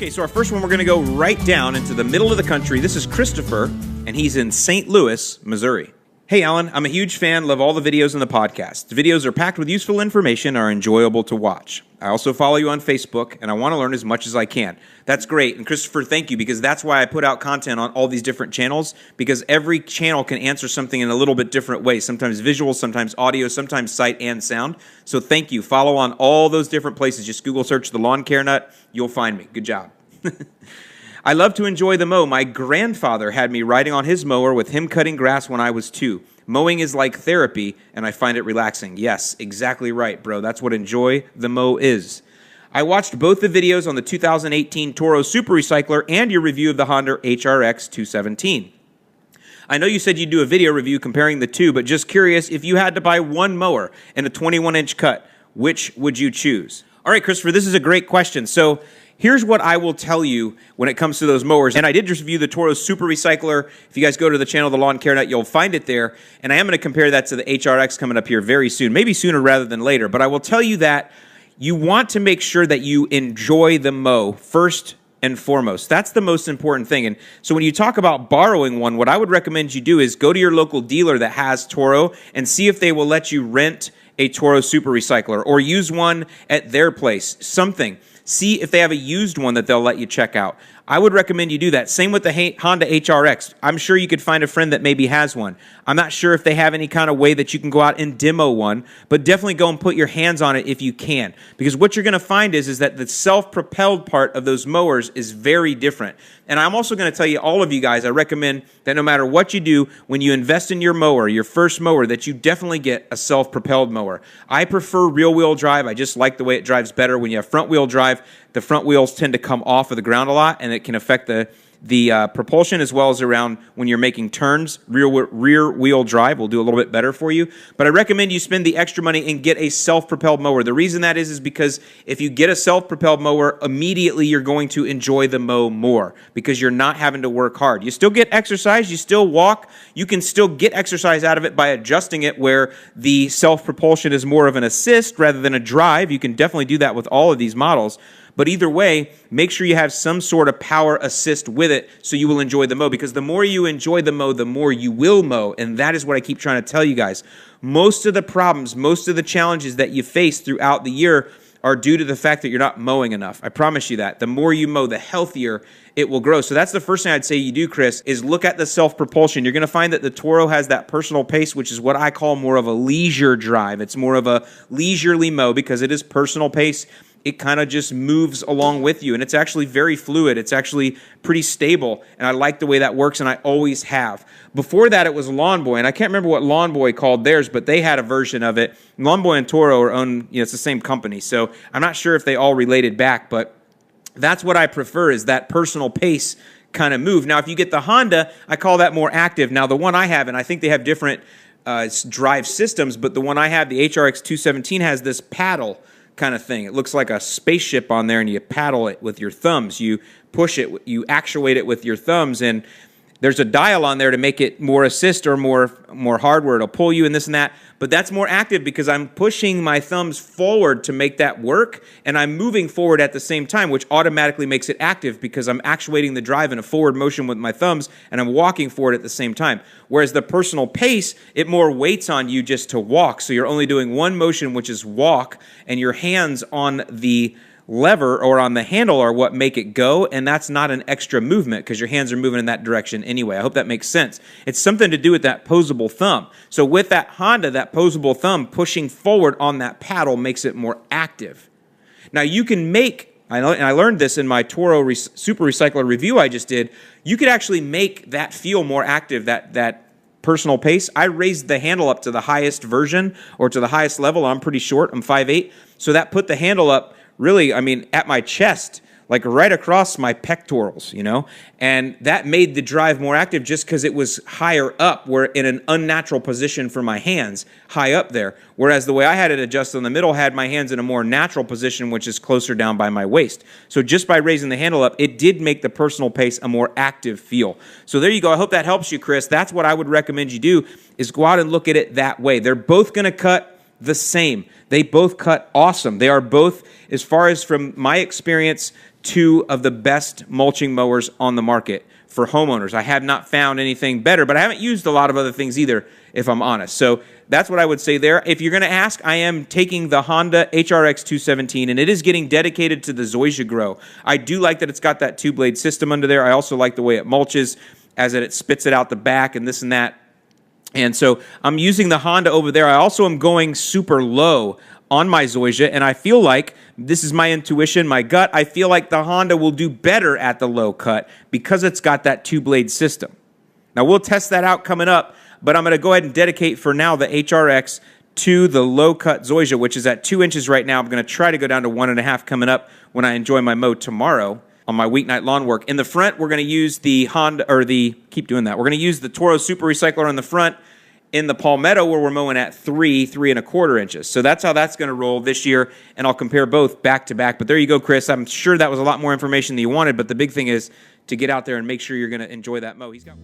Okay, so our first one, we're going to go right down into the middle of the country. This is Christopher, and he's in St. Louis, Missouri. Hey, Alan, I'm a huge fan, love all the videos and the podcast. The videos are packed with useful information, are enjoyable to watch. I also follow you on Facebook, and I want to learn as much as I can. That's great, and Christopher, thank you, because that's why I put out content on all these different channels, because every channel can answer something in a little bit different way, sometimes visual, sometimes audio, sometimes sight and sound. So thank you. Follow on all those different places. Just Google search The Lawn Care Nut. You'll find me. Good job. I love to enjoy the mow. My grandfather had me riding on his mower with him cutting grass when I was 2. Mowing is like therapy, and I find it relaxing. Yes, exactly right, bro. That's what enjoy the mow is. I watched both the videos on the 2018 Toro Super Recycler and your review of the Honda HRX217. I know you said you'd do a video review comparing the two, but just curious, if you had to buy one mower and a 21-inch cut, which would you choose? All right, Christopher, this is a great question. So here's what I will tell you when it comes to those mowers. And I did just review the Toro Super Recycler. If you guys go to the channel, The Lawn Care Nut, you'll find it there. And I am going to compare that to the HRX coming up here very soon, maybe sooner rather than later. But I will tell you that you want to make sure that you enjoy the mow first and foremost. That's the most important thing. And so when you talk about borrowing one, what I would recommend you do is go to your local dealer that has Toro and see if they will let you rent a Toro Super Recycler or use one at their place, something. See if they have a used one that they'll let you check out. I would recommend you do that. Same with the Honda HRX. I'm sure you could find a friend that maybe has one. I'm not sure if they have any kind of way that you can go out and demo one, but definitely go and put your hands on it if you can. Because what you're going to find is that the self-propelled part of those mowers is very different. And I'm also going to tell you, all of you guys, I recommend that no matter what you do, when you invest in your mower, your first mower, that you definitely get a self-propelled mower. I prefer rear-wheel drive. I just like the way it drives better. When you have front-wheel drive, the front wheels tend to come off of the ground a lot, and it can affect the propulsion as well as around when you're making turns. Rear wheel drive will do a little bit better for you. But I recommend you spend the extra money and get a self-propelled mower. The reason that is because if you get a self-propelled mower, immediately you're going to enjoy the mow more because you're not having to work hard. You still get exercise, you still walk, you can still get exercise out of it by adjusting it where the self-propulsion is more of an assist rather than a drive. You can definitely do that with all of these models. But either way, make sure you have some sort of power assist with it so you will enjoy the mow. Because the more you enjoy the mow, the more you will mow. And that is what I keep trying to tell you guys. Most of the problems, most of the challenges that you face throughout the year are due to the fact that you're not mowing enough. I promise you that. The more you mow, the healthier it will grow. So that's the first thing I'd say you do, Chris, is look at the self-propulsion. You're going to find that the Toro has that personal pace, which is what I call more of a leisure drive. It's more of a leisurely mow because it is personal pace. It kind of just moves along with you, and it's actually very fluid. It's actually pretty stable, and I like the way that works, and I always have. Before that, it was Lawn Boy, and I can't remember what Lawn Boy called theirs, but they had a version of it. Lawn Boy and Toro are owned, it's the same company, so I'm not sure if they all related back, but that's what I prefer is that personal pace kind of move. Now, if you get the Honda, I call that more active. Now, the one I have, and I think they have different drive systems, but the one I have, the HRX217, has this paddle kind of thing. It looks like a spaceship on there, and you paddle it with your thumbs. You push it, you actuate it with your thumbs, and there's a dial on there to make it more assist or more hardware. It'll pull you and this and that, but that's more active because I'm pushing my thumbs forward to make that work, and I'm moving forward at the same time, which automatically makes it active because I'm actuating the drive in a forward motion with my thumbs, and I'm walking forward at the same time. Whereas the personal pace, it more waits on you just to walk, so you're only doing one motion, which is walk, and your hands on the lever or on the handle are what make it go, and that's not an extra movement because your hands are moving in that direction anyway. I hope that makes sense. It's something to do with that posable thumb. So with that Honda, that posable thumb pushing forward on that paddle makes it more active. Now you can make, and I learned this in my Toro Super Recycler review I just did, you could actually make that feel more active, that personal pace. I raised the handle up to the highest version or to the highest level. I'm pretty short, I'm 5'8", so that put the handle up really, at my chest, like right across my pectorals, and that made the drive more active just because it was higher up, where in an unnatural position for my hands, high up there, whereas the way I had it adjusted in the middle had my hands in a more natural position, which is closer down by my waist. So just by raising the handle up, it did make the personal pace a more active feel. So there you go. I hope that helps you, Chris. That's what I would recommend you do, is go out and look at it that way. They're both going to cut the same. They both cut awesome. They are both, as far as from my experience, two of the best mulching mowers on the market for homeowners. I have not found anything better, but I haven't used a lot of other things either, if I'm honest. So that's what I would say there. If you're going to ask, I am taking the Honda HRX217, and it is getting dedicated to the Zoysia grow. I do like that it's got that two-blade system under there. I also like the way it mulches, as it spits it out the back and this and that. And so I'm using the Honda over there. I also am going super low on my Zoysia, and I feel like, this is my intuition, my gut, I feel like the Honda will do better at the low cut because it's got that two-blade system. Now, we'll test that out coming up, but I'm going to go ahead and dedicate for now the HRX to the low-cut Zoysia, which is at 2 inches right now. I'm going to try to go down to 1.5 coming up when I enjoy my mow tomorrow on my weeknight lawn work. In the front, we're going to use the Honda, or keep doing that. We're going to use the Toro Super Recycler on the front in the Palmetto, where we're mowing at 3.25 inches. So that's how that's going to roll this year, and I'll compare both back to back. But there you go, Chris. I'm sure that was a lot more information than you wanted, but the big thing is to get out there and make sure you're going to enjoy that mow. He's got